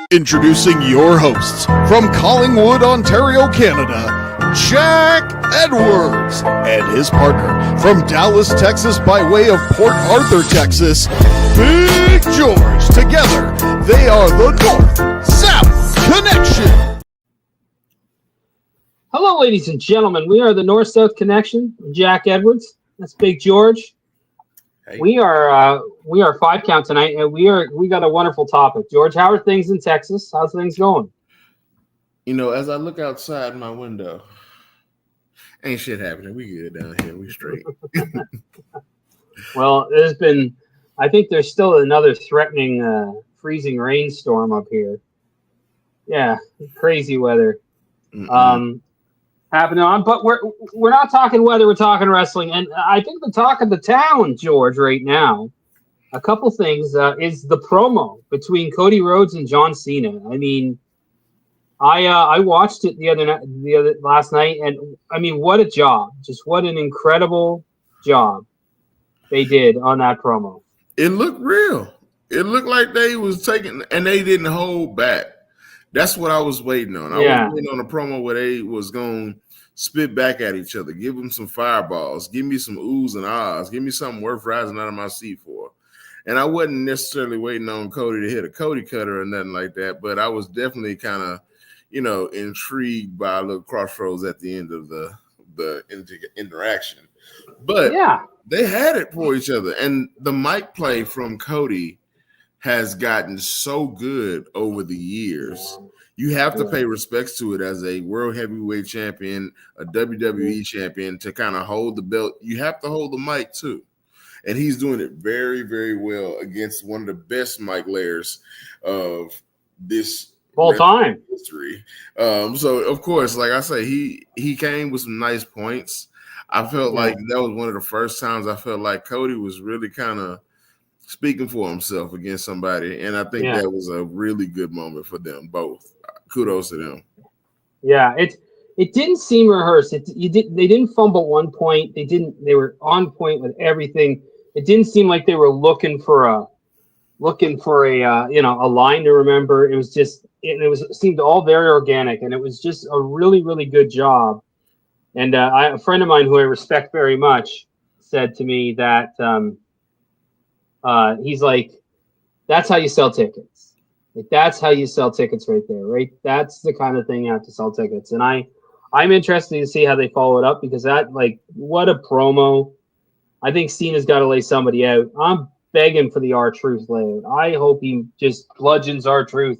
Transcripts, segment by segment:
Introducing your hosts from Collingwood, Ontario, Canada, Jack Edwards and his partner from Dallas, Texas by way of Port Arthur, Texas, Big George. Together, they are the North-South Connection. Hello, ladies and gentlemen. We are the North-South Connection. I'm Jack Edwards. That's Big George. Hey. We are 5 count tonight, and we got a wonderful topic. George, how are things in Texas? How's things going? You know, as I look outside my window, ain't shit happening. We good down here. We straight. Well, I think there's still another threatening freezing rainstorm up here. Yeah, crazy weather. Happening on, but we're not talking weather, we're talking wrestling, and I think the talk of the town, George, right now, a couple things is the promo between Cody Rhodes and John Cena. I mean, I watched it last night, and I mean, what a job! Just what an incredible job they did on that promo. It looked real. It looked like they was taking, and they didn't hold back. That's what I was waiting on. I was waiting on a promo where they was going to spit back at each other, give them some fireballs, give me some oohs and ahs, give me something worth rising out of my seat for. And I wasn't necessarily waiting on Cody to hit a Cody cutter or nothing like that, but I was definitely kind of, intrigued by a little crossroads at the end of the interaction. But they had it for each other. And the mic play from Cody has gotten so good over the years. You have to pay respects to it as a world heavyweight champion, a WWE champion, to kind of hold the belt. You have to hold the mic too. And he's doing it very, very well against one of the best mic layers of this all time history. So of course, like I say, he came with some nice points. I felt like that was one of the first times I felt like Cody was really kind of speaking for himself against somebody, and I think that was a really good moment for them both. Kudos to them. Yeah, it didn't seem rehearsed. They didn't fumble at one point. They were on point with everything. It didn't seem like they were looking for a line to remember. It was just it seemed all very organic, and it was just a really, really good job. And a friend of mine who I respect very much said to me that he's like, that's how you sell tickets. Like, that's how you sell tickets right there, right? That's the kind of thing you have to sell tickets. And I'm interested to see how they follow it up, because what a promo. I think Cena's got to lay somebody out. I'm begging for the R-Truth layout. I hope he just bludgeons R-Truth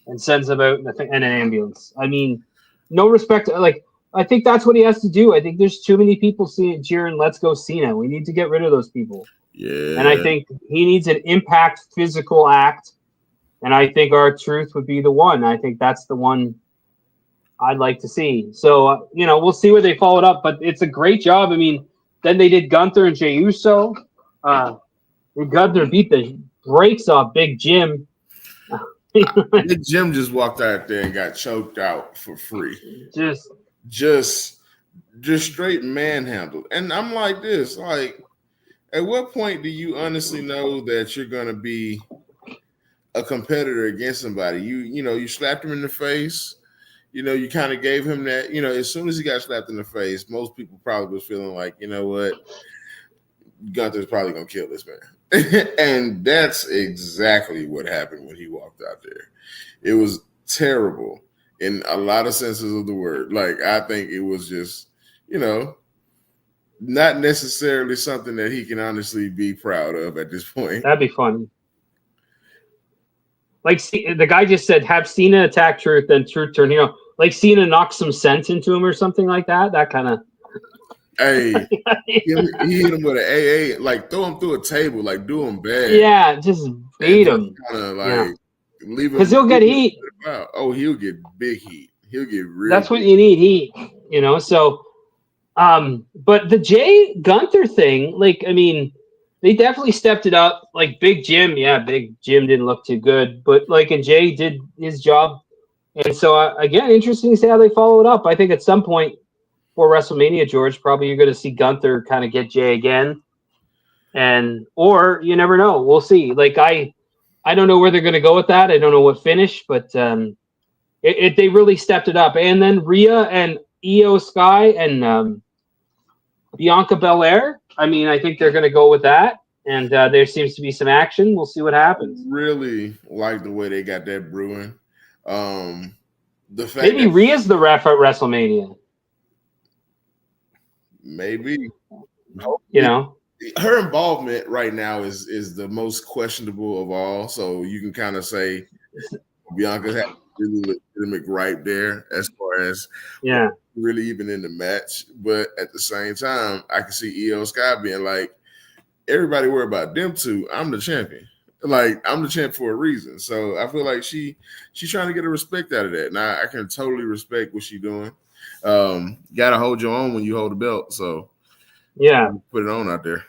and sends him out in an ambulance. I mean, no respect. I think that's what he has to do. I think there's too many people cheering, let's go Cena. We need to get rid of those people. Yeah. And I think he needs an impact physical act. And I think R-Truth would be the one. I think that's the one I'd like to see. So, we'll see where they follow it up. But it's a great job. I mean, then they did Gunther and Jey Uso. Gunther beat the brakes off Big Jim. Big Jim just walked out there and got choked out for free. Just straight manhandled. And I'm like this, at what point do you honestly know that you're going to be a competitor against somebody? You slapped him in the face. You kind of gave him that. As soon as he got slapped in the face, most people probably was feeling like, you know what, Gunther's probably going to kill this man. And that's exactly what happened when he walked out there. It was terrible in a lot of senses of the word. I think it was just, not necessarily something that he can honestly be proud of at this point. That'd be fun. The guy just said, have Cena attack Truth, then Truth turn heel. Cena knocked some sense into him or something like that. That kind of. Hey, he hit him with an AA, throw him through a table, do him bad. Yeah, just beat him. Leave him. Because he'll get heat. Oh, he'll get big heat. He'll get real. That's what you need, heat. So. But the Jey Gunther thing, they definitely stepped it up. Big Jim, Big Jim didn't look too good, but and Jey did his job. And so again, interesting to see how they follow it up. I think at some point for WrestleMania, George, probably you're going to see Gunther kind of get Jey again, or you never know. We'll see. I I don't know where they're going to go with that. I don't know what finish, but they really stepped it up. And then Rhea and Io Sky and Bianca Belair. I mean, I think they're going to go with that. And there seems to be some action. We'll see what happens. Really like the way they got that brewing. The fact maybe Rhea's the ref at WrestleMania. Maybe. You know, her involvement right now is the most questionable of all. So you can kind of say Bianca had really legitimate gripe there as far as really even in the match. But at the same time, I can see Io Sky being like, everybody worry about them two. I'm the champion. Like, I'm the champ for a reason. So I feel like she's trying to get a respect out of that. And I can totally respect what she's doing. Got to hold your own when you hold the belt. So yeah, put it on out there.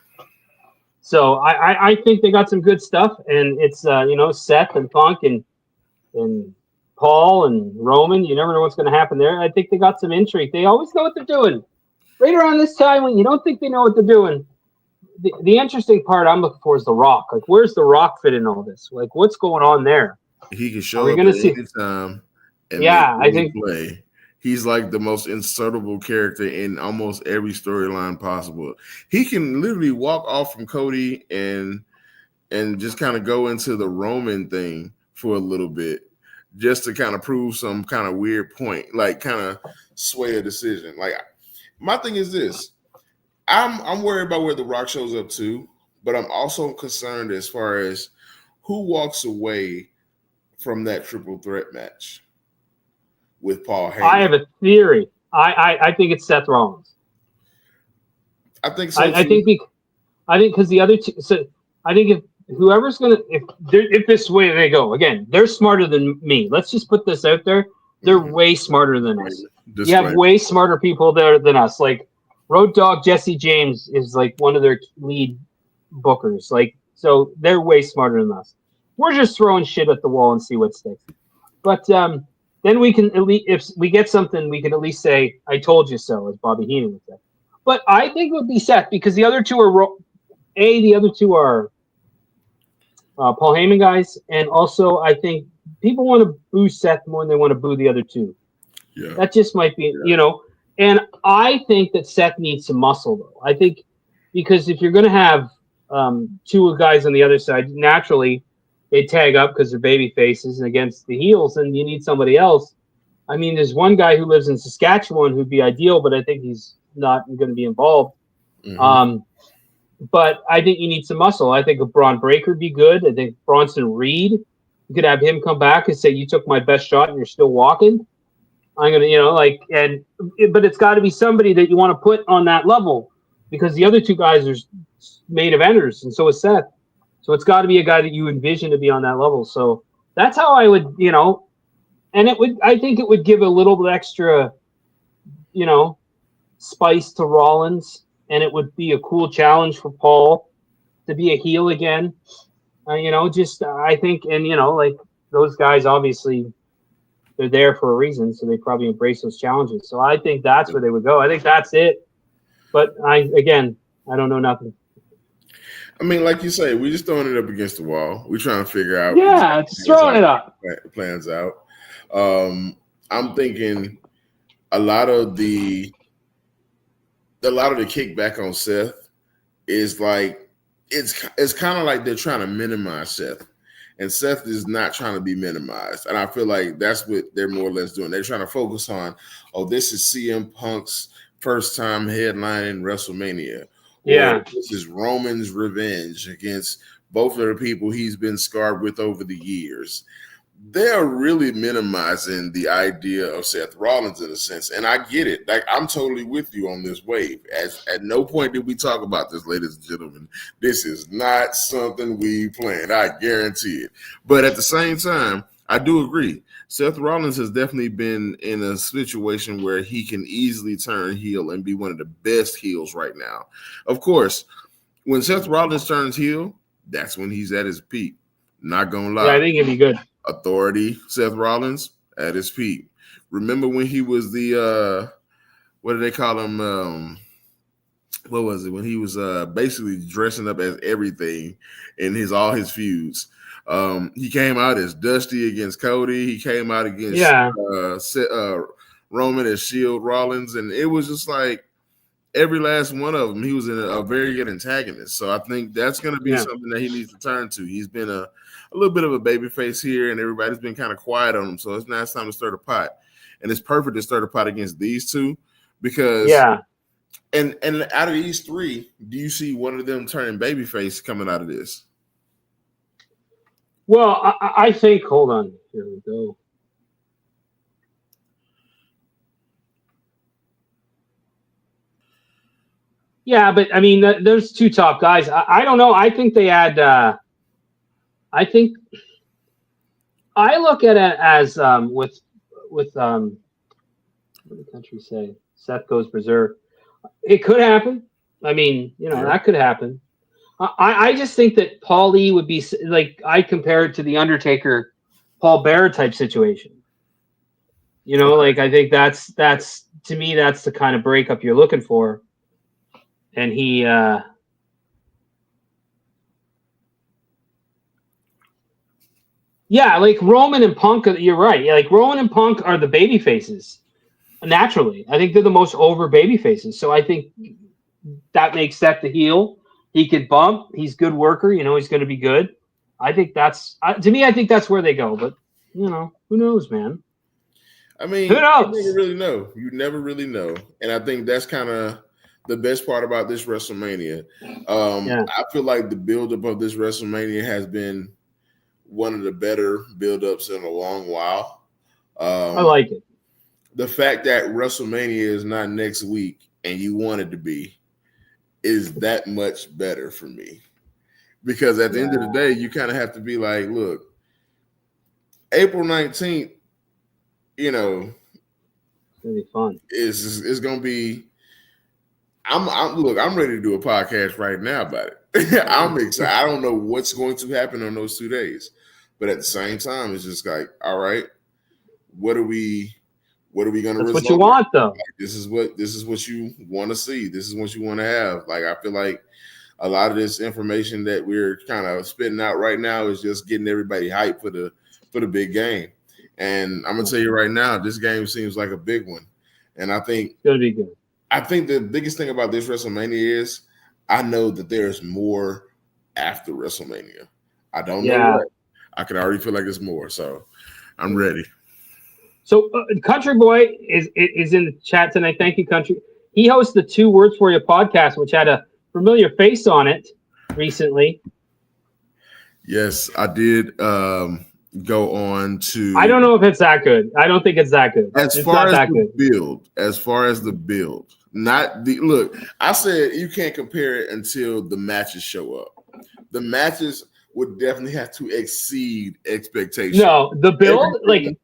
So I think they got some good stuff, and it's Seth and Punk and Paul and Roman. You never know what's going to happen there. I think they got some intrigue. They always know what they're doing. Right around this time when you don't think they know what they're doing. The interesting part I'm looking for is The Rock. Like, where's The Rock fit in all this? Like, what's going on there? He can show up at any time and I think play. He's like the most insertable character in almost every storyline possible. He can literally walk off from Cody and just kind of go into the Roman thing for a little bit, just to kind of prove some kind of weird point, like kind of sway a decision. Like, my thing is this. I'm worried about where The Rock shows up too, but I'm also concerned as far as who walks away from that triple threat match with Paul Heyman. I have a theory. I think it's Seth Rollins. I think so. I think because the other two. So I think if whoever's gonna if this way they go again, they're smarter than me. Let's just put this out there. They're way smarter than us. You have way smarter people there than us. Like Road Dogg Jesse James is like one of their lead bookers. Like, so they're way smarter than us. We're just throwing shit at the wall and see what sticks. But then we can at least, if we get something, we can at least say, "I told you so," as Bobby Heenan would say. But I think it would be Seth because the other two are Paul Heyman guys, and also I think people want to boo Seth more than they want to boo the other two. Yeah, that just might be, And I think that Seth needs some muscle, though. I think because if you're going to have two guys on the other side, naturally they tag up because they're baby faces and against the heels, and you need somebody else. I mean, there's one guy who lives in Saskatchewan who'd be ideal, but I think he's not going to be involved. Mm-hmm. But I think you need some muscle. I think a Braun Breaker would be good. I think Bronson Reed, you could have him come back and say, "You took my best shot and you're still walking." I'm going to, but it's got to be somebody that you want to put on that level because the other two guys are main eventers, and so is Seth. So it's got to be a guy that you envision to be on that level. So that's how I would, and I think it would give a little bit extra, spice to Rollins, and it would be a cool challenge for Paul to be a heel again. I think, and, those guys obviously they're there for a reason, so they probably embrace those challenges. So I think that's where they would go. I think that's it. But I don't know nothing. I mean, like you say, we're just throwing it up against the wall. We're trying to figure out. Yeah, just throwing it up. Plans out. I'm thinking a lot of the kickback on Seth is like it's kind of like they're trying to minimize Seth. And Seth is not trying to be minimized. And I feel like that's what they're more or less doing. They're trying to focus on, this is CM Punk's first time headlining WrestleMania. Yeah. Or this is Roman's revenge against both of the people he's been scarred with over the years. They're really minimizing the idea of Seth Rollins in a sense. And I get it. Like, I'm totally with you on this wave. At no point did we talk about this, ladies and gentlemen. This is not something we planned. I guarantee it. But at the same time, I do agree. Seth Rollins has definitely been in a situation where he can easily turn heel and be one of the best heels right now. Of course, when Seth Rollins turns heel, that's when he's at his peak. Not gonna lie. Yeah, I think it'd be good. Authority, Seth Rollins at his peak. Remember when he was the what do they call him? What was it? When he was basically dressing up as everything in all his feuds. He came out as Dusty against Cody. He came out against Roman as Shield Rollins, and it was just like every last one of them. He was a very good antagonist. So I think that's going to be something that he needs to turn to. He's been a little bit of a babyface here, and everybody's been kind of quiet on him. So it's now time to stir the pot, and it's perfect to stir the pot against these two because And out of these three, do you see one of them turning babyface coming out of this? Well, I think. Hold on. Here we go. Yeah, but I mean, there's two top guys. I don't know. I think they add. I think I look at it as with what did the country say? Seth goes berserk. It could happen. I mean, that could happen. I just think that Paul Lee would be like I compare it to the Undertaker, Paul Bearer type situation. Like I think that's to me that's the kind of breakup you're looking for. And he, like Roman and Punk. You're right. Yeah, like Roman and Punk are the baby faces. Naturally, I think they're the most over baby faces. So I think that makes Seth the heel. He could bump. He's a good worker. He's going to be good. I think that's to me. I think that's where they go. But who knows, man? I mean, who knows? You never really know. You never really know. And I think that's kind of the best part about this WrestleMania. I feel like the buildup of this WrestleMania has been one of the better buildups in a long while. I like it. The fact that WrestleMania is not next week and you want it to be is that much better for me. Because at the end of the day, you kind of have to be like, look, April 19th, it's going to be fun. It's going to be I'm ready to do a podcast right now about it. I'm excited. I don't know what's going to happen on those 2 days, but at the same time, it's just like, all right, what are we going to resolve? What you want, though. Like, this is what you want to see. This is what you want to have. Like, I feel like a lot of this information that we're kind of spitting out right now is just getting everybody hyped for the big game. And I'm gonna tell you right now, this game seems like a big one, and I think it's gonna be good. I think the biggest thing about this WrestleMania is I know that there's more after WrestleMania. I don't know what. I can already feel like there's more, so I'm ready. So Country Boy is in the chat tonight. Thank you, Country. He hosts the 2 Words For You podcast, which had a familiar face on it recently. Yes, I did go on to. I don't know if it's that good. I don't think it's that good. As far as the build, not the look. I said you can't compare it until the matches show up. The matches would definitely have to exceed expectations. No, the build everything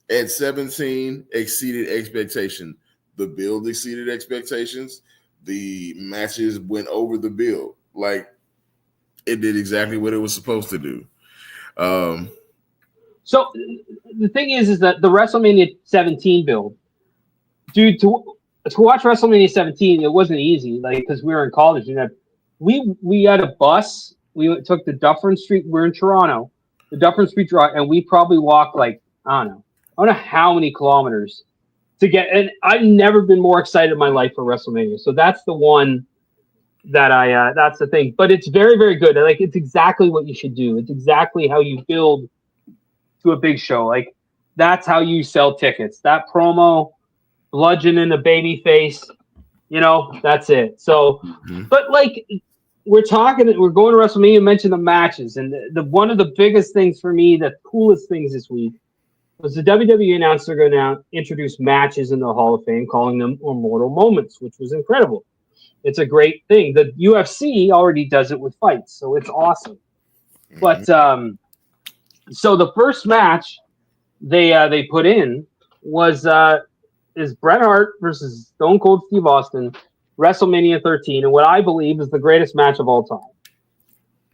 at 17 exceeded expectation. The build exceeded expectations. The matches went over the build. Like it did exactly what it was supposed to do. So the thing is that the WrestleMania 17 build, dude, to watch WrestleMania 17, it wasn't easy. Like because we were in college, we had a bus. We took the Dufferin Street. We're in Toronto, the Dufferin Street Drive, and we probably walked like I don't know how many kilometers to get. And I've never been more excited in my life for WrestleMania. So that's the one that that's the thing. But it's very, very good. Like it's exactly what you should do. It's exactly how you build to a big show. Like that's how you sell tickets. That promo, bludgeoning the baby face, that's it. So, but like we're going to WrestleMania, you mentioned the matches, and the one of the biggest things for me, the coolest things this week was the WWE announced they're going to introduce matches in the Hall of Fame, calling them Immortal Moments, which was incredible. It's a great thing. The UFC already does it with fights, so it's awesome. But so the first match they put in was is Bret Hart versus Stone Cold Steve Austin, WrestleMania 13, and what I believe is the greatest match of all time.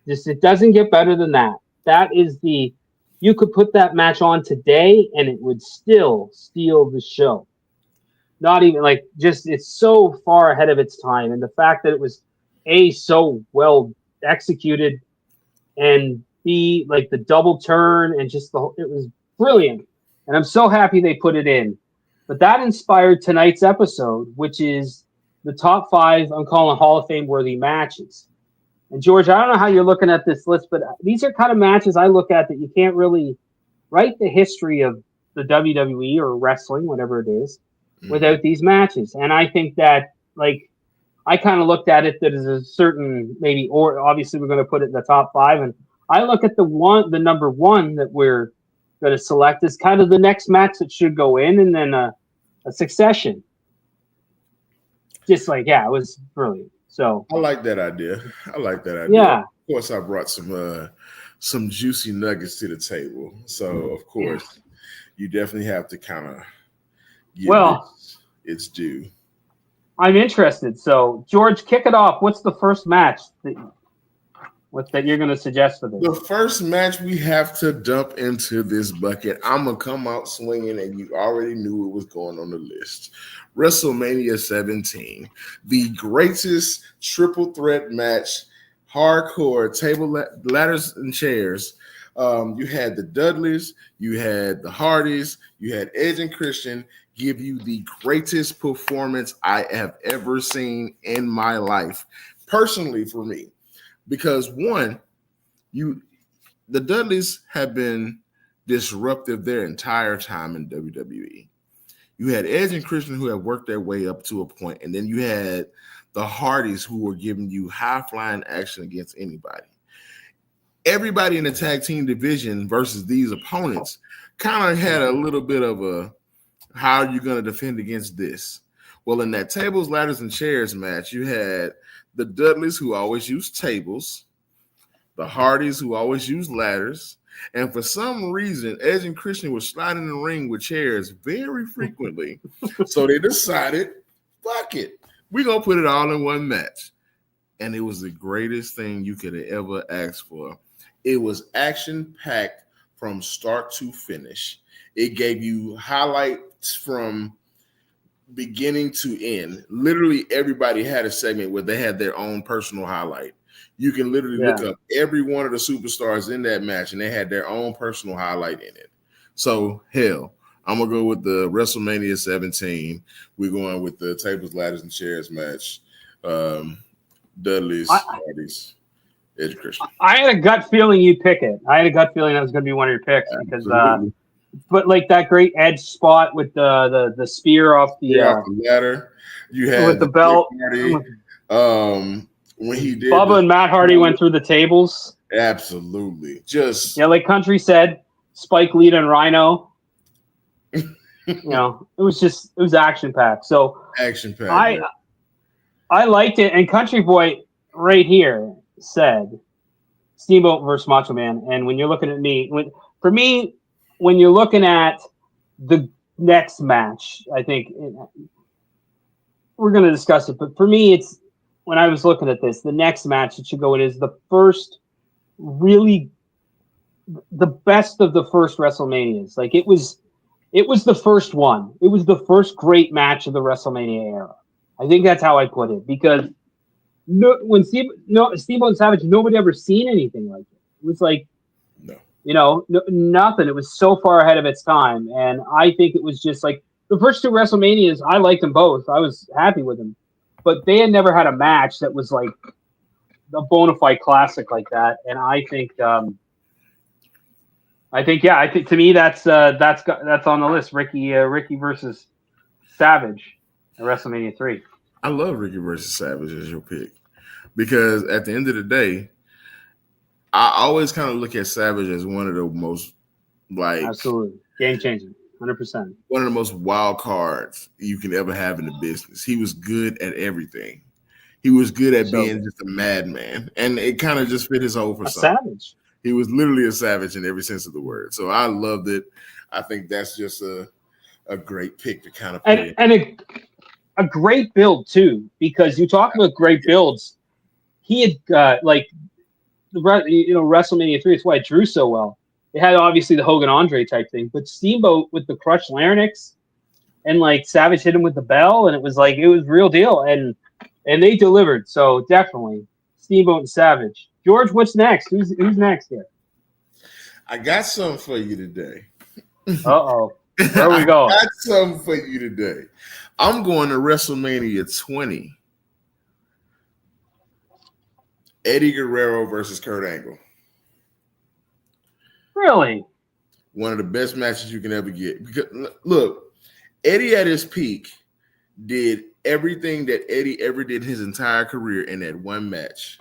It doesn't get better than that. That is you could put that match on today and it would still steal the show. Not even it's so far ahead of its time. And the fact that it was so well executed and the double turn and just it was brilliant. And I'm so happy they put it in. But that inspired tonight's episode, which is the top 5 I'm calling Hall of Fame worthy matches. And George, I don't know how you're looking at this list, but these are kind of matches I look at that you can't really write the history of the WWE or wrestling, whatever it is, without these matches. And I think that, I kind of looked at it that as a certain maybe, or obviously we're going to put it in the top 5. And I look at the number 1 that we're going to select as kind of the next match that should go in, and then a succession. Just it was brilliant. So I like that idea. Yeah. Of course, I brought some juicy nuggets to the table. So of course, you definitely have to kind of give its due. I'm interested. So George, kick it off. What's the first match that you're going to suggest for this? The first match we have to dump into this bucket. I'm going to come out swinging, and you already knew it was going on the list. WrestleMania 17, the greatest triple threat match, hardcore, table, ladders, and chairs. You had the Dudleys, you had the Hardys, you had Edge and Christian give you the greatest performance I have ever seen in my life, personally for me. Because one, the Dudleys have been disruptive their entire time in WWE. You had Edge and Christian who have worked their way up to a point, and then you had the Hardys who were giving you high-flying action against anybody. Everybody in the tag team division versus these opponents kind of had a little bit of a, how are you going to defend against this? Well, in that tables, ladders, and chairs match, you had the Dudleys who always used tables, the Hardys who always used ladders, and for some reason, Edge and Christian were sliding in the ring with chairs very frequently. So they decided, fuck it, we're going to put it all in one match. And it was the greatest thing you could have ever asked for. It was action-packed from start to finish. It gave you highlights from beginning to end. Literally everybody had a segment where they had their own personal highlight. You can literally look up every one of the superstars in that match, and they had their own personal highlight in it. So, hell, I'm going to go with the WrestleMania 17. We're going with the tables, ladders, and chairs match. Dudley's, Hardys, Edge Christian. I had a gut feeling you'd pick it. I had a gut feeling that was going to be one of your picks. Because but that great Edge spot with the spear off the ladder, you had with the belt. When he did, Bubba and Matt Hardy went through the tables. Absolutely, just like Country said, Spike, Lita, and Rhino. It was action packed. So action packed. I liked it, and Country Boy right here said Steamboat versus Macho Man. And when you're looking at me, when you're looking at the next match, I think we're going to discuss it. But for me, it's when I was looking at this, the next match that should go in is the first, really, the best of the first WrestleManias. It was the first one. It was the first great match of the WrestleMania era. I think that's how I put it, because when Steamboat and Savage, nobody ever seen anything like it. It was nothing. It was so far ahead of its time, and I think it was just the first two WrestleManias. I liked them both. I was happy with them, but they had never had a match that was a bona fide classic like that. And I think to me that's on the list. Ricky versus Savage at WrestleMania 3. I love Ricky versus Savage as your pick, because at the end of the day, I always kind of look at Savage as one of the most absolutely game changing, 100%. One of the most wild cards you can ever have in the business. He was good at everything. He was good at being just a madman, and it kind of just fit his whole persona. Savage. He was literally a savage in every sense of the word. So I loved it. I think that's just a great pick to kind of put and a great build too, because you talk about great builds. He had WrestleMania 3. That's why it drew so well. It had obviously the Hogan Andre type thing, but Steamboat with the crushed larynx, and Savage hit him with the bell, and it was real deal, and they delivered. So definitely Steamboat and Savage. George, what's next? Who's next here? I got something for you today. Uh-oh. Where are we going? I got something for you today. I'm going to WrestleMania 20. Eddie Guerrero versus Kurt Angle. Really? One of the best matches you can ever get. Because look, Eddie at his peak did everything that Eddie ever did his entire career in that one match.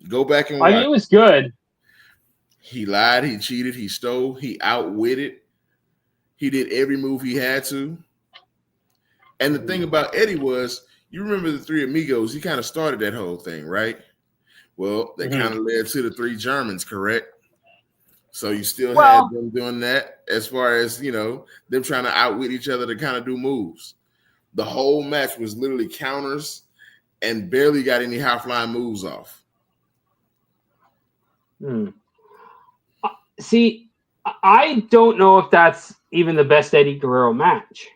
Go back and watch. I mean, it was good. He lied, he cheated, he stole, he outwitted. He did every move he had to. And the thing about Eddie was, you remember the Three Amigos, he kind of started that whole thing, right? Well, that kind of led to the Three Germans, correct? So you still had them doing that as far as, them trying to outwit each other to kind of do moves. The whole match was literally counters and barely got any high-flying moves off. See, I don't know if that's even the best Eddie Guerrero match.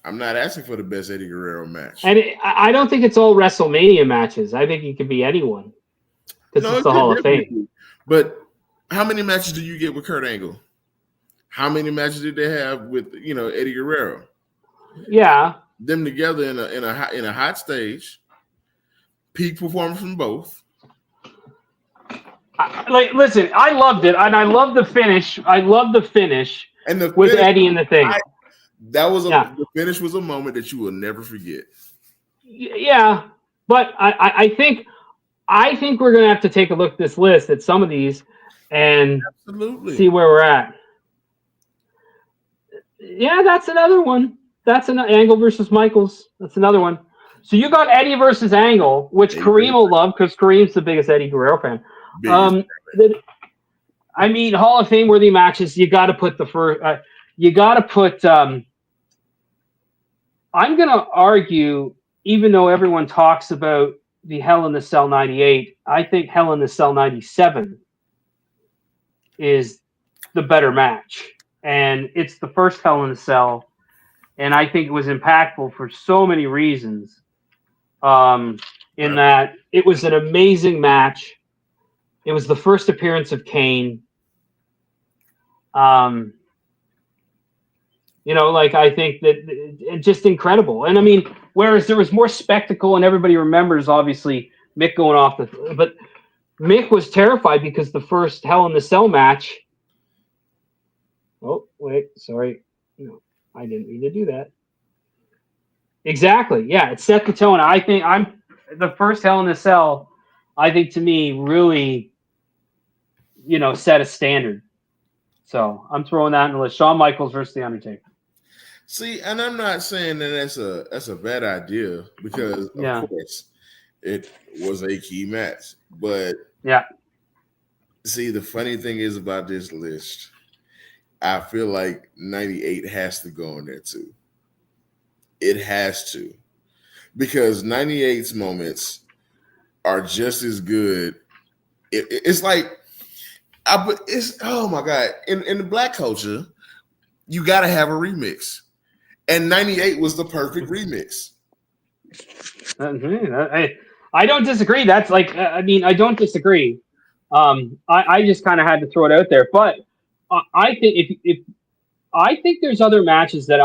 I'm not asking for the best Eddie Guerrero match. And I don't think it's all WrestleMania matches. I think it could be anyone. Because it's the Hall of Fame. But how many matches do you get with Kurt Angle? How many matches did they have with Eddie Guerrero? Yeah, them together in a hot stage. Peak performance from both. Listen, I loved it, and I love the finish. I love the finish and the with finish, Eddie in the thing. The finish was a moment that you will never forget. Yeah, but I think we're gonna have to take a look at this list at some of these and see where we're at. Yeah, that's another one. That's an Angle versus Michaels. That's another one. So you got Eddie versus Angle, which Kareem will love because Kareem's the biggest Eddie Guerrero fan. I mean, Hall of Fame worthy matches. You got to put the first. You got to put. I'm going to argue, even though everyone talks about the Hell in the Cell '98, I think Hell in the Cell '97 is the better match, and it's the first Hell in the Cell, and I think it was impactful for so many reasons. In that it was an amazing match. It was the first appearance of Kane. I think that it's just incredible. And I mean, whereas there was more spectacle and everybody remembers, obviously, Mick going off but Mick was terrified because the first Hell in the Cell match. Oh, wait, sorry. No, I didn't mean to do that. Exactly. Yeah, it set the tone. I think the first Hell in the Cell, I think to me really, set a standard. So I'm throwing that in the list. Shawn Michaels versus The Undertaker. See, and I'm not saying that that's a bad idea because of course it was a key match. But see, the funny thing is about this list, I feel like 98 has to go on there too. It has to, because 98's moments are just as good. It's like, oh my God! In the black culture, you got to have a remix, and 98 was the perfect remix. I don't disagree. That's like, I don't disagree. I just kind of had to throw it out there, but I think I think there's other matches that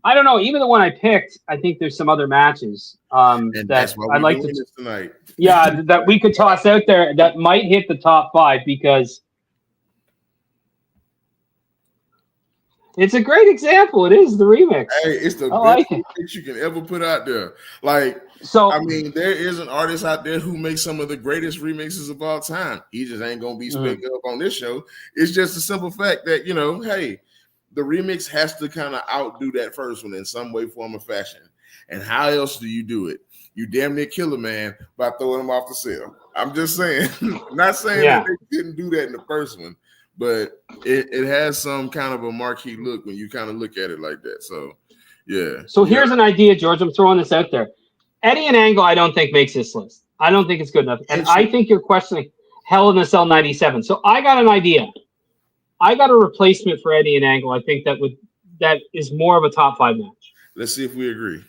I don't know. Even the one I picked, I think there's some other matches that I'd like to tonight. Yeah, that we could toss out there that might hit the top 5 because it's a great example. It is the remix. Hey, it's the best remix you can ever put out there. I mean, there is an artist out there who makes some of the greatest remixes of all time. He just ain't gonna be speaking up on this show. It's just a simple fact that hey, the remix has to kind of outdo that first one in some way, form, or fashion. And how else do you do it? You damn near kill a man by throwing him off the cell. I'm just saying, not saying that they didn't do that in the first one, but it has some kind of a marquee look when you kind of look at it like that. So, yeah. So here's an idea, George. I'm throwing this out there. Eddie and Angle, I don't think makes this list. I don't think it's good enough. And I think you're questioning Hell in the Cell 97. So I got an idea. I got a replacement for Eddie and Angle. I think that is more of a top 5 match. Let's see if we agree.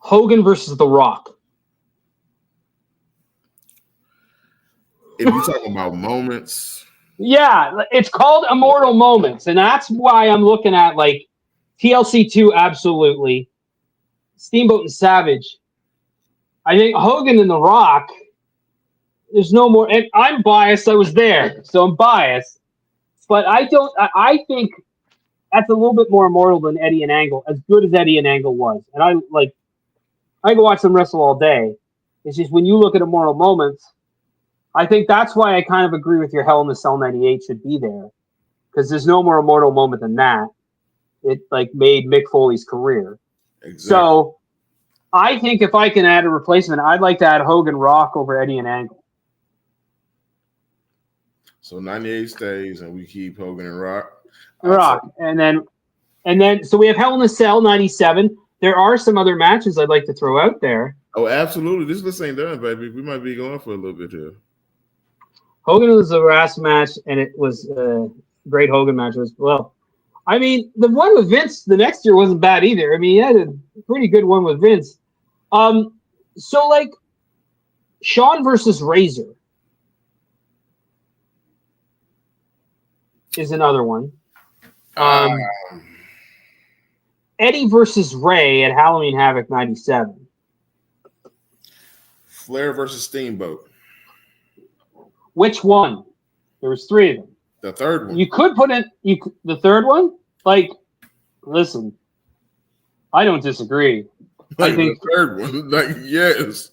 Hogan versus The Rock. if you're talking about moments, yeah, it's called Immortal Moments, and that's why I'm looking at like TLC 2, absolutely. Steamboat and Savage. I think Hogan and The Rock. There's no more, and I'm biased. I was there, so I'm biased. But I don't. I think that's a little bit more immortal than Eddie and Angle, as good as Eddie and Angle was. And I can watch them wrestle all day. It's just when you look at Immortal Moments, I think that's why I kind of agree with your Hell in the Cell 98 should be there, because there's no more immortal moment than that. It like made Mick Foley's career. exactly. So I think if I can add a replacement, I'd like to add Hogan Rock over Eddie and Angle. So 98 stays, and we keep Hogan and Rock. Rock, and then so we have Hell in a Cell 97. There are some other matches I'd like to throw out there. Oh, absolutely. This list ain't done, baby. We might be going for a little bit here. Hogan was a last match, and it was a great Hogan match as well. I mean, the one with Vince the next year wasn't bad either. I mean, he had a pretty good one with Vince. So like Shawn versus Razor is another one. Eddie versus Ray at Halloween Havoc 97. Flair versus Steamboat. Which one? There was 3 of them. The third one. You could put in the third one. Like, listen, I don't disagree. Like I think the third one. Like, yes.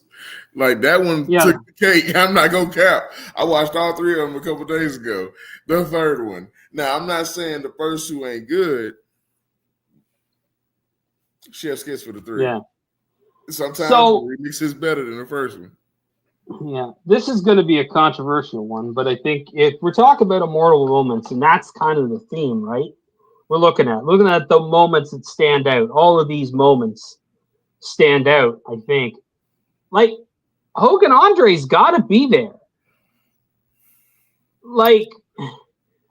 Like that one Yeah. took the cake. I'm not gonna cap. I watched all 3 of them a couple days ago. The third one. Now, I'm not saying the first 2 ain't good. Chef's kiss for the 3. Yeah. Sometimes So- the remix is better than the first one. Yeah, this is going to be a controversial one, but I think if we're talking about immortal moments, and that's kind of the theme, right? We're looking at the moments that stand out. All of these moments stand out, I think. Like, Hogan Andre's got to be there. Like,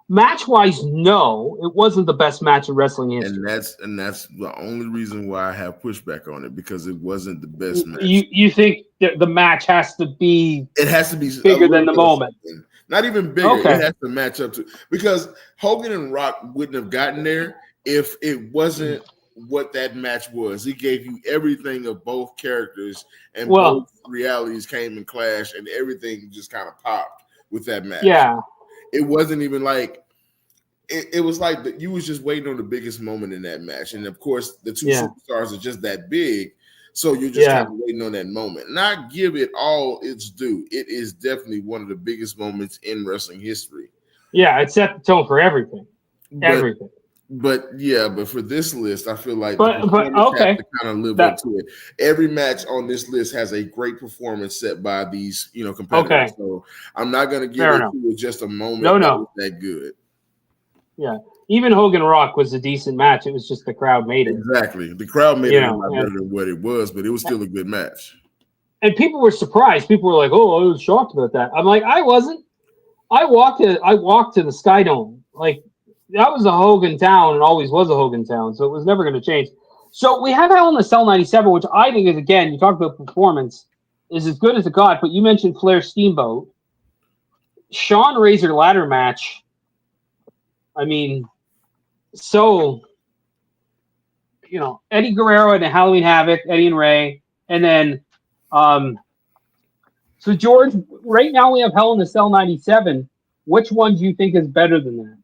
match-wise, no, it wasn't the best match in wrestling history. And that's the only reason why I have pushback on it, because it wasn't the best match. You think that the match has to be It has to be bigger than the moment? something. Not even bigger. Okay. It has to match up to, because Hogan and Rock wouldn't have gotten there if it wasn't what that match was. He gave you everything of both characters, and both realities came and clashed, and everything just kind of popped with that match. Yeah. It wasn't even like it was like you was just waiting on the biggest moment in that match, and of course the 2 superstars are just that big, so you're just kind of waiting on that moment. Not give it all its due. It is definitely one of the biggest moments in wrestling history. Yeah, it set the tone for everything. Everything. But for this list, I feel like but okay, have to kind of live up to it. Every match on this list has a great performance set by these, competitors. Okay. So I'm not going to give Fair it enough. to just a moment No. that was that good. Yeah, even Hogan Rock was a decent match. It was just the crowd made it. Exactly, the crowd made it a lot better than what it was, but it was still a good match. And people were surprised. People were like, "Oh, I was shocked about that." I'm like, I wasn't. I walked to the Sky Dome. Like, that was a Hogan town and always was a Hogan town, so it was never going to change. So we have Hell in the Cell 97, which I think is, again, you talk about performance, is as good as it got. But you mentioned Flair Steamboat, Shawn Razor ladder match. I mean, so, Eddie Guerrero and Halloween Havoc, Eddie and Ray, and then, so George, right now we have Hell in the Cell 97. Which one do you think is better than that?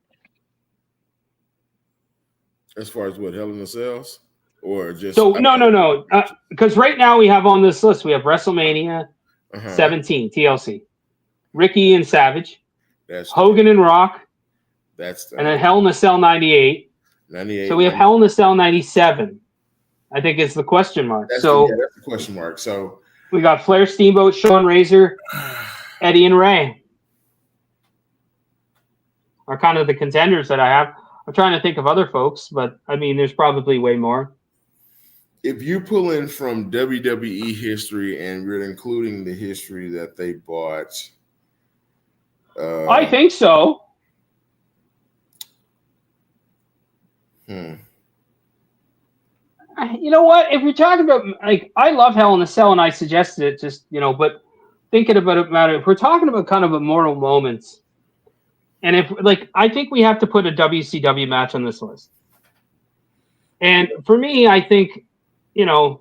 As far as what, Hell in the Cells? Or just... So, no. Because right now we have on this list, we have WrestleMania 17, TLC. Ricky and Savage. That's Hogan and Rock. And then Hell in the Cell 98. 98. So we have Hell in the Cell 97. I think it's the question mark. That's the question mark. So we got Flair, Steamboat, Shawn Razor, Eddie, and Ray are kind of the contenders that I have. I'm trying to think of other folks, but I mean, there's probably way more. If you pull in from WWE history and you're including the history that they bought, I think so. You know what? If you're talking about, like, I love Hell in a Cell, and I suggested it, just, but thinking about it, if we're talking about kind of immortal moments, and if I think we have to put a WCW match on this list. And for me, I think, if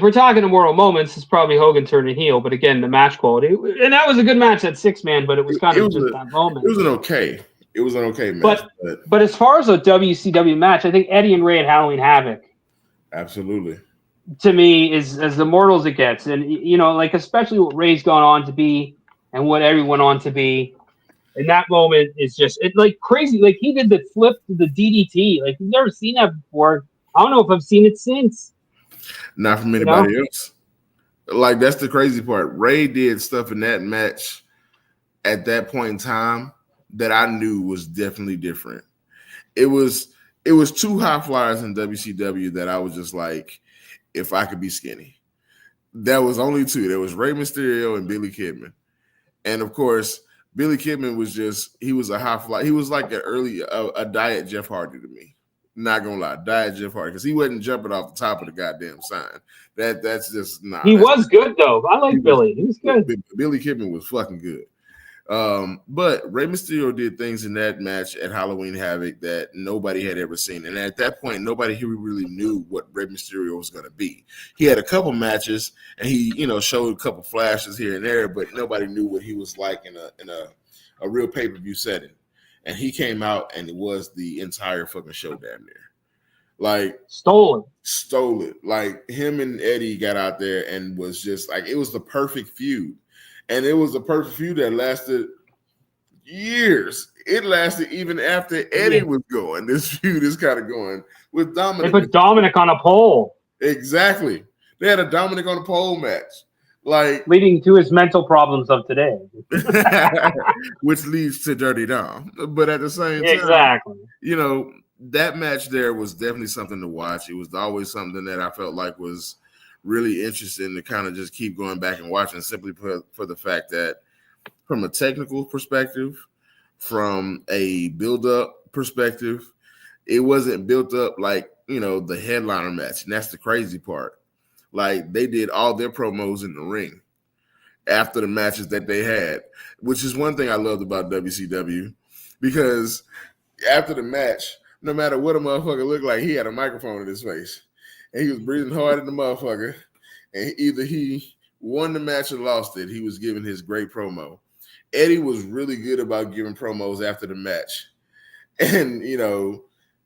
we're talking immortal moments, it's probably Hogan turning heel. But again, the match quality, and that was a good match at 6-man, but it was kind of just that moment. It was an okay match. But as far as a WCW match, I think Eddie and Ray at Halloween Havoc. Absolutely. To me, is as immortal as it gets. And, especially what Ray's gone on to be and what Eddie went on to be. And that moment is just crazy. Like, he did the flip to the DDT. Like, you've never seen that before. I don't know if I've seen it since. Not from anybody else. Like, that's the crazy part. Ray did stuff in that match at that point in time that I knew was definitely different. It was 2 high flyers in WCW that I was just like, if I could be skinny. That was only 2. There was Rey Mysterio and Billy Kidman. And of course, Billy Kidman he was a high fly. He was like a diet Jeff Hardy to me. Not gonna lie, diet Jeff Hardy, because he wasn't jumping off the top of the goddamn sign. That's just not. He was good though. I like Billy. He was good. Billy Kidman was fucking good. But Rey Mysterio did things in that match at Halloween Havoc that nobody had ever seen. And at that point, nobody here really knew what Rey Mysterio was going to be. He had a couple matches and he, showed a couple flashes here and there, but nobody knew what he was like in a real pay-per-view setting. And he came out and it was the entire fucking show damn near. Like, stole it. Like, him and Eddie got out there and was just like, it was the perfect feud. And it was a perfect feud that lasted years. It lasted even after Eddie was going. This feud is kind of going with Dominic. They put Dominic on a pole. Exactly. They had a Dominic on a pole match. Like, leading to his mental problems of today. Which leads to Dirty Dom. But at the same time, exactly. That match there was definitely something to watch. It was always something that I felt like was really interesting to kind of just keep going back and watching, simply for the fact that from a technical perspective, from a build-up perspective, it wasn't built up like, the headliner match. And that's the crazy part. Like, they did all their promos in the ring after the matches that they had, which is one thing I loved about WCW, because after the match, no matter what a motherfucker looked like, he had a microphone in his face. And he was breathing hard in the motherfucker. And either he won the match or lost it. He was giving his great promo. Eddie was really good about giving promos after the match. And,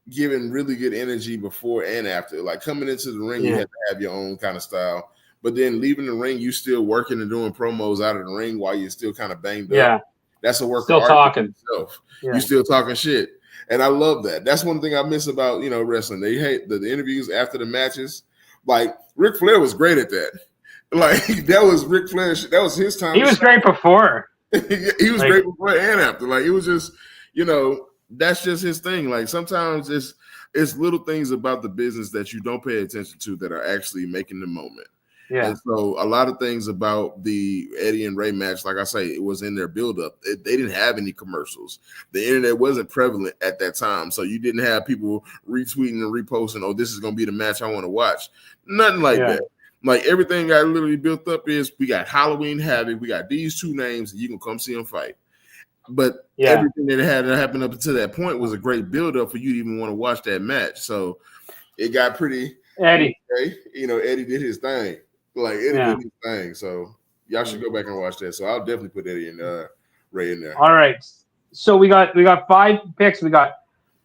giving really good energy before and after. Like, coming into the ring, you had to have your own kind of style. But then leaving the ring, you still working and doing promos out of the ring while you're still kind of banged up. That's a work still of art talking. Yourself. Yeah. You're still talking shit. And I love that. That's one thing I miss about, wrestling. They hate the interviews after the matches. Like, Ric Flair was great at that. Like, that was Ric Flair. That was his time. He was great before. He was great before and after. Like, it was just, that's just his thing. Like, sometimes it's little things about the business that you don't pay attention to that are actually making the moment. Yeah. And so a lot of things about the Eddie and Ray match, like I say, it was in their buildup. They didn't have any commercials. The internet wasn't prevalent at that time. So you didn't have people retweeting and reposting, oh, this is going to be the match I want to watch. Nothing like that. Like, everything got literally built up is we got Halloween Havoc, we got these 2 names, and you can come see them fight. But everything that had happened up until that point was a great buildup for you to even want to watch that match. So it got pretty Eddie. Okay. Eddie did his thing. Like, Eddie did his thing. So y'all should go back and watch that. So I'll definitely put Eddie and Ray in there. All right. So we got 5 picks. We got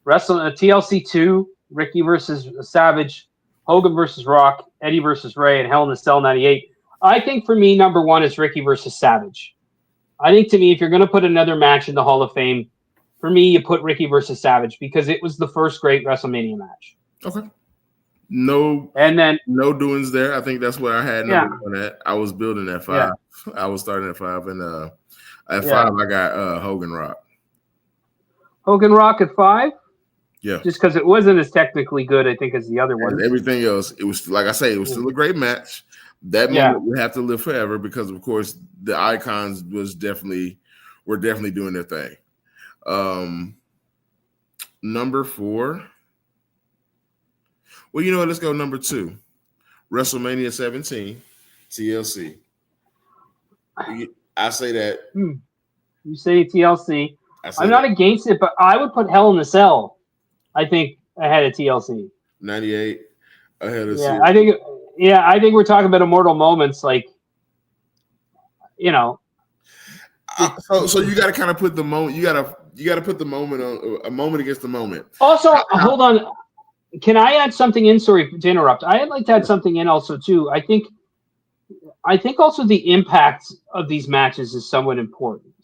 TLC 2, Ricky versus Savage, Hogan versus Rock, Eddie versus Ray, and Hell in a Cell 98. I think for me, number 1 is Ricky versus Savage. I think, to me, if you're going to put another match in the Hall of Fame, for me, you put Ricky versus Savage because it was the first great WrestleMania match. Okay. No doings there. I think that's what I had number 1 at. I was building at 5. Yeah. I was starting at 5, and at 5 I got Hogan Rock. Hogan Rock at 5? Yeah. Just because it wasn't as technically good, I think, as the other one. Everything else, it was, like I say, it was still a great match. That moment would have to live forever because, of course, the icons were definitely doing their thing. Number 4. Well, let's go number 2. WrestleMania 17, TLC. I say that. You say TLC. I'm not against it, but I would put Hell in the Cell, I think, ahead of TLC. 98 ahead of I think we're talking about immortal moments, like, so you got to kind of put the moment. You got to put the moment on a moment against the moment. Also, hold on. Can I add something in? Sorry to interrupt. I'd like to add something in also too. I think also the impact of these matches is somewhat important,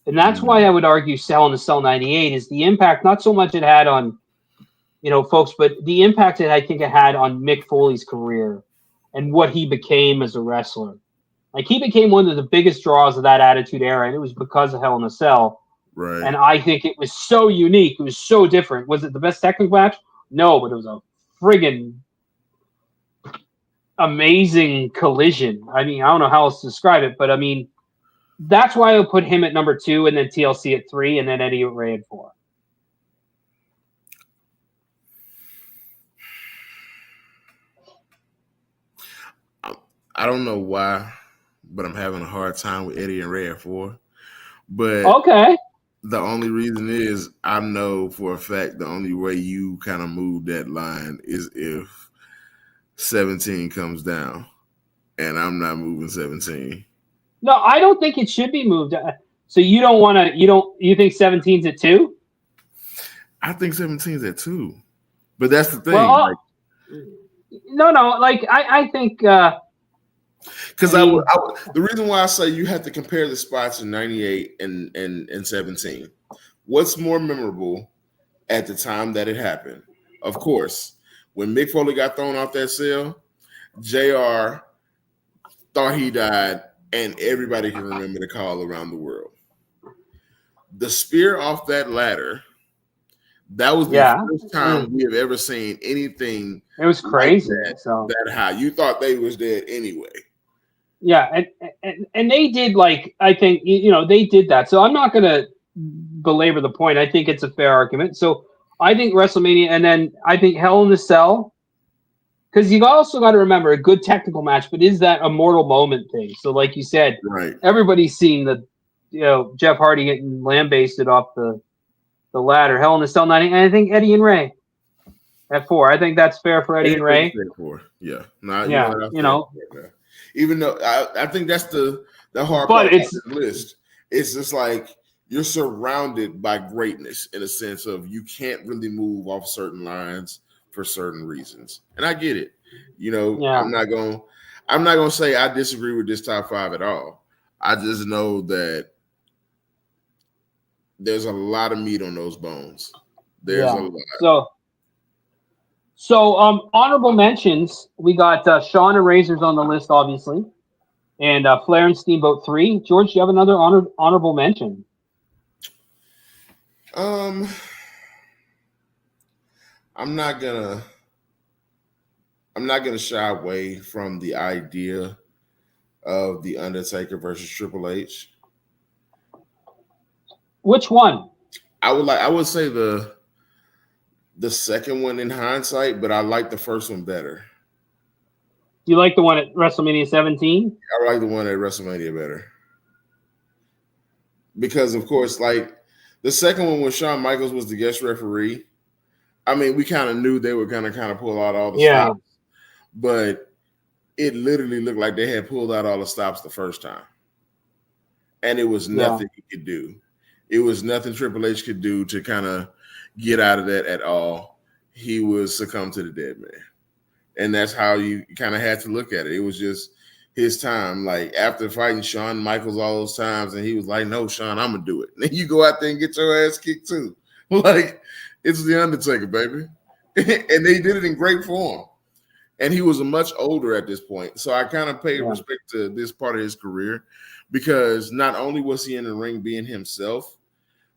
and that's why I would argue Hell in the Cell 98 is the impact, not so much it had on, folks, but the impact that I think it had on Mick Foley's career and what he became as a wrestler. Like, he became one of the biggest draws of that Attitude Era, and it was because of Hell in a Cell. Right. And I think it was so unique. It was so different. Was it the best technical match? No, but it was a friggin' amazing collision. I mean, I don't know how else to describe it, but I mean, that's why I would put him at number 2, and then TLC at 3, and then Eddie Ray at 4. I don't know why, but I'm having a hard time with Eddie and Ray at 4. But okay, the only reason is I know for a fact the only way you kind of move that line is if 17 comes down, and I'm not moving 17. No, I don't think it should be moved. So you don't want to? You think 17's at 2? I think 17's at 2, but that's the thing. Well, no. Like I think. Because the reason why I say you have to compare the spots in 98 and 17. What's more memorable at the time that it happened? Of course, when Mick Foley got thrown off that cell, JR thought he died, and everybody can remember the call around the world. The spear off that ladder, that was the first time we have ever seen anything. It was crazy. Like that high. You thought they was dead anyway. Yeah, and they did, like, I think, they did that. So I'm not going to belabor the point. I think it's a fair argument. So I think WrestleMania, and then I think Hell in the Cell, because you also got to remember a good technical match, but is that a mortal moment thing? So like you said, right, everybody's seen the, Jeff Hardy getting lambasted off the ladder. Hell in the Cell 90, and I think Eddie and Ray at 4. I think that's fair for Eddie and Ray. At 4. Yeah. Even though I think that's the hard part of the list. It's just like you're surrounded by greatness in a sense of you can't really move off certain lines for certain reasons. And I get it. I'm not gonna say I disagree with this top 5 at all. I just know that there's a lot of meat on those bones. There's a lot. So honorable mentions, we got Shawn and Razors on the list, obviously, and Flair and Steamboat 3. George, do you have another honorable mention? I'm not gonna shy away from the idea of The Undertaker versus Triple H. Which one? I would say the second one in hindsight, but I like the first one better. You like the one at WrestleMania 17? I like the one at WrestleMania better. Because, of course, like the second one when Shawn Michaels was the guest referee, I mean, we kind of knew they were going to kind of pull out all the stops. But it literally looked like they had pulled out all the stops the first time. And it was nothing he could do. It was nothing Triple H could do to kind of get out of that at all. He was succumb to the dead man. And that's how you kind of had to look at it. It was just his time. Like after fighting Shawn Michaels all those times, and he was like, no, Shawn, I'm going to do it. And then you go out there and get your ass kicked too. Like, it's The Undertaker, baby. And they did it in great form. And he was much older at this point. So I kind of paid respect to this part of his career because not only was he in the ring being himself,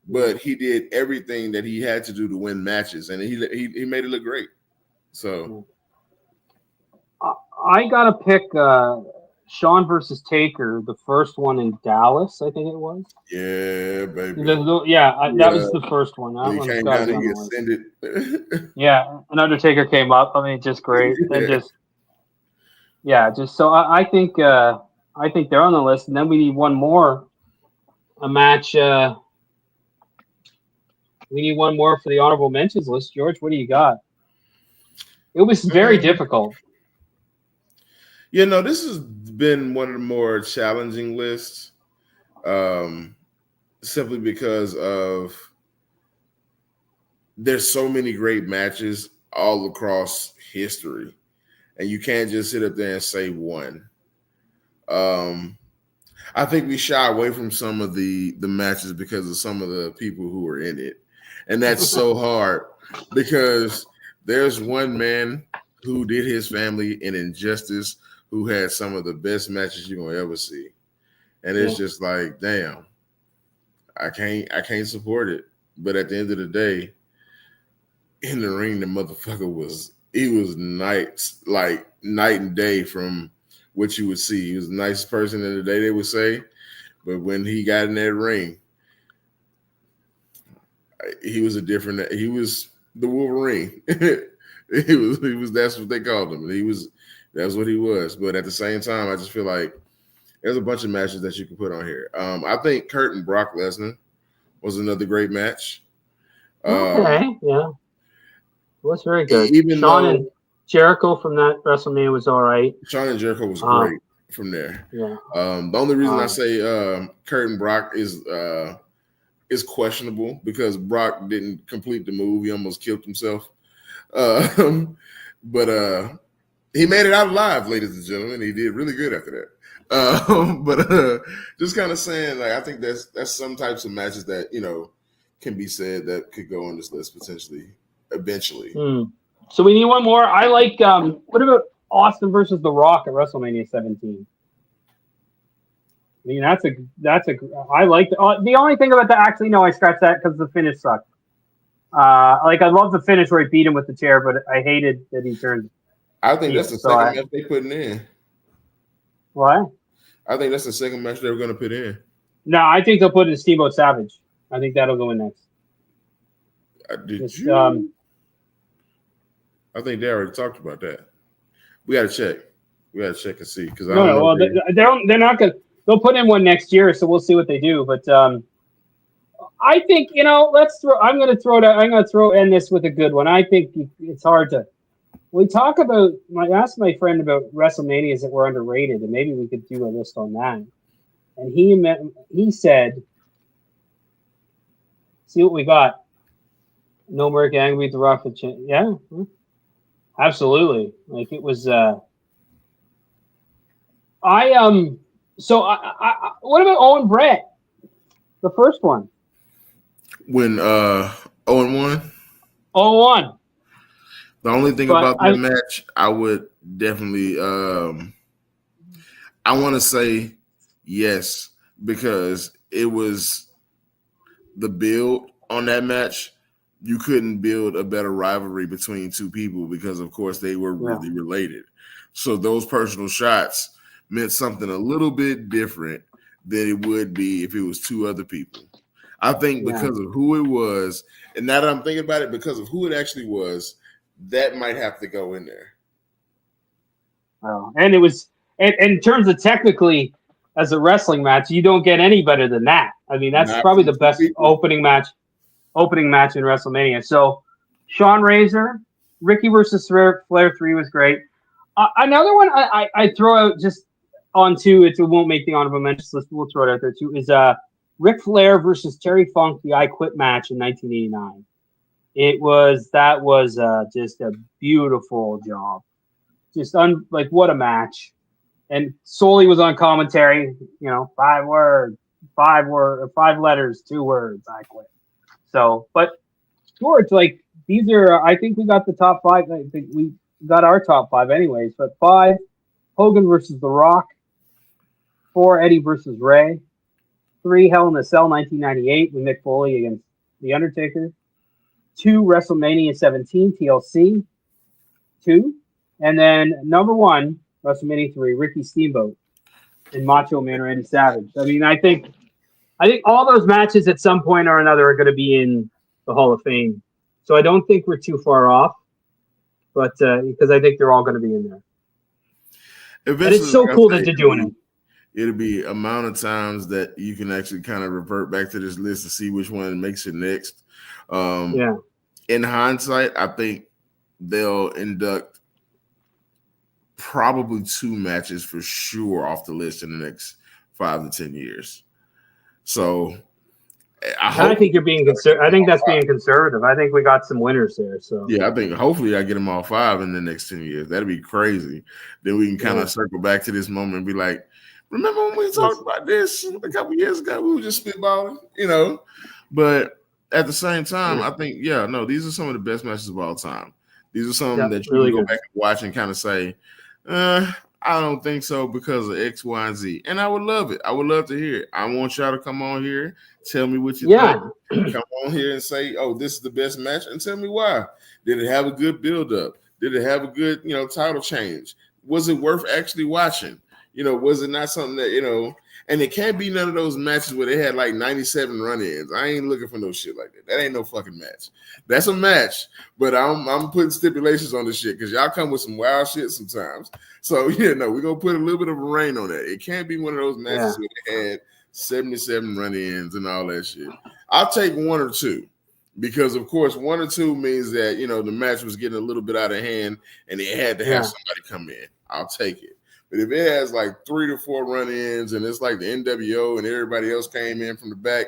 but he did everything that he had to do to win matches, and he made it look great. So I got to pick Shawn versus Taker, the first one in Dallas, I think it was. Yeah, baby. That was the first one. That he one came down and he ascended. Yeah, and Undertaker came up. I mean, just great. And so I think I think they're on the list, and then we need one more. A match. We need one more for the honorable mentions list. George, what do you got? It was very difficult. This has been one of the more challenging lists, simply because of there's so many great matches all across history, and you can't just sit up there and say one. I think we shy away from some of the matches because of some of the people who were in it, and that's so hard because there's one man who did his family an injustice, who had some of the best matches you're gonna ever see, and it's just like, damn, I can't support it. But at the end of the day, in the ring, the motherfucker was night and day from what you would see. He was the nicest person in the day, they would say, but when he got in that ring, he was the Wolverine. he was that's what they called him. That's what he was. But at the same time, I just feel like there's a bunch of matches that you can put on here. I think Kurt and Brock Lesnar was another great match. Okay, yeah. It was very good. Shawn and Jericho from that WrestleMania was all right. Shawn and Jericho was great from there. Yeah. The only reason I say Kurt and Brock is questionable because Brock didn't complete the move. He almost killed himself. But he made it out alive, ladies and gentlemen. He did really good after that. But just kind of saying, like, I think that's some types of matches that, can be said that could go on this list potentially, eventually. So we need one more. I like, what about Austin versus The Rock at WrestleMania 17? I mean, I like the only thing about that, actually, no, I scratched that because the finish sucked. I love the finish where he beat him with the chair, but I hated that he turned. I think that's the second match they putting in. What? I think that's the second match they were going to put in. No, I think they'll put in Steamboat Savage. I think that'll go in next. I think they already talked about that. We got to check. We got to check and see because they're not going. They'll put in one next year, so we'll see what they do. But I think I'm going to end this with a good one. I think it's hard to. We talk about. I asked my friend about WrestleManias that were underrated, and maybe we could do a list on that. And he said, "See what we got." No American Angry beat The Rock for yeah, absolutely. Like it was. So what about Owen Brett? The first one. When Owen won? Owen won. The only thing about that match, I would definitely I want to say yes, because it was the build on that match. You couldn't build a better rivalry between two people because, of course, they were really related. So those personal shots meant something a little bit different than it would be if it was two other people. I think because of who it was, and now that I'm thinking about it, because of who it actually was, that might have to go in there. Oh, and it was, and in terms of technically, as a wrestling match, you don't get any better than that. I mean, that's probably the best opening match in WrestleMania. So, Sean Razor, Ricky versus Flair 3 was great. Another one I throw out just onto it won't make the honorable mentions list. We'll throw it out there too. Is Ric Flair versus Terry Funk, the I Quit match in 1989. That was just a beautiful job. Just what a match. And Sully was on commentary. 5 letters, 2 words. I quit. So, but George, these are. I think we got the top 5. I think we got our top 5 anyways. But 5, Hogan versus The Rock. 4, Eddie versus Ray. 3, Hell in a Cell 1998 with Mick Foley against The Undertaker. 2, WrestleMania 17 TLC. 2, and then number 1, WrestleMania 3, Ricky Steamboat and Macho Man Randy Savage. I mean, I think all those matches at some point or another are going to be in the Hall of Fame. So I don't think we're too far off, but because I think they're all going to be in there. Eventually, and it's so cool that they're doing it. it'll be amount of times that you can actually kind of revert back to this list and see which one makes it next. In hindsight, I think they'll induct probably 2 matches for sure off the list in the next 5 to 10 years. So I think you're being I think that's being conservative. I think we got some winners there. So yeah, I think hopefully I get them all 5 in the next 10 years. That'd be crazy. Then we can kind of circle back to this moment and be like, remember when we talked about this a couple years ago? We were just spitballing, But at the same time, I think, these are some of the best matches of all time. These are some that you really can go back and watch and kind of say, I don't think so because of X, Y, and Z. And I would love it. I would love to hear it. I want y'all to come on here, tell me what you think. Come on here and say, oh, this is the best match, and tell me why. Did it have a good build-up? Did it have a good, title change? Was it worth actually watching? Was it not something that, and it can't be none of those matches where they had like 97 run-ins. I ain't looking for no shit like that. That ain't no fucking match. That's a match, but I'm putting stipulations on this shit because y'all come with some wild shit sometimes. So, we're going to put a little bit of a rein on that. It can't be one of those matches where they had 77 run-ins and all that shit. I'll take 1 or 2 because, of course, 1 or 2 means that, the match was getting a little bit out of hand and they had to have somebody come in. I'll take it. But if it has like 3 to 4 run-ins and it's like the NWO and everybody else came in from the back,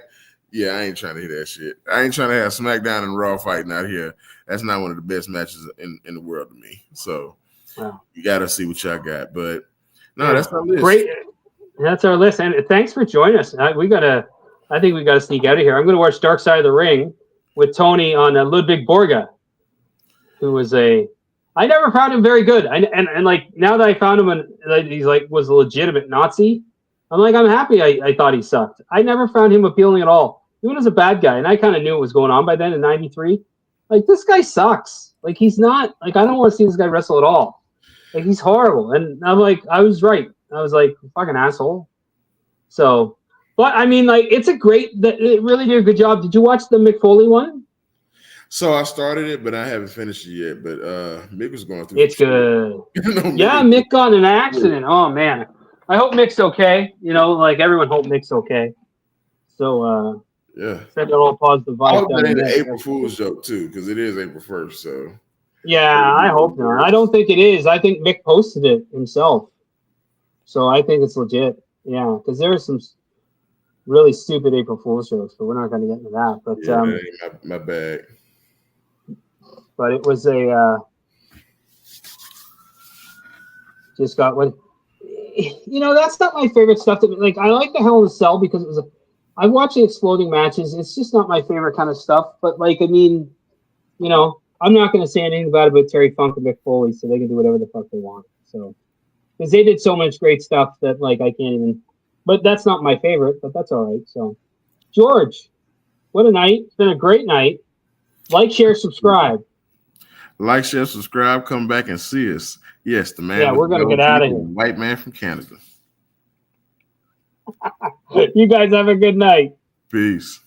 I ain't trying to hear that shit. I ain't trying to have SmackDown and Raw fighting out here. That's not one of the best matches in the world to me. So you got to see what y'all got. But no, that's our list. Great. That's our list. And thanks for joining us. I think we got to sneak out of here. I'm going to watch Dark Side of the Ring with Tony on Ludwig Borga, who was I never found him very good. And like now that I found him and he's like was a legitimate Nazi, I'm happy I thought he sucked. I never found him appealing at all. Even as a bad guy, and I kind of knew what was going on by then in '93. Like this guy sucks. Like he's not I don't want to see this guy wrestle at all. Like he's horrible. And I'm like, I was right. I was like, fucking asshole. So, but it's it really did a good job. Did you watch the Mick Foley one? So I started it, but I haven't finished it yet. But Mick was going through. It's good. Mick got in an accident. Oh man, I hope Mick's okay. Like everyone hope Mick's okay. So send out all positive vibes. I hope that ain't an April Fool's joke too, because it is April 1st. So I hope not. I don't think it is. I think Mick posted it himself. So I think it's legit. Yeah, because there are some really stupid April Fool's jokes, but we're not going to get into that. But that ain't my bag. But it was just got one. That's not my favorite stuff. I like the Hell in a Cell because it was I've watched the exploding matches. It's just not my favorite kind of stuff. But I'm not going to say anything about Terry Funk and Mick Foley, so they can do whatever the fuck they want. So because they did so much great stuff that I can't even. But that's not my favorite. But that's all right. So George, what a night! It's been a great night. Like, share, subscribe. Like, share, subscribe. Come back and see us. Yes, the man. Yeah, we're gonna get out of here. White man from Canada. You guys have a good night. Peace.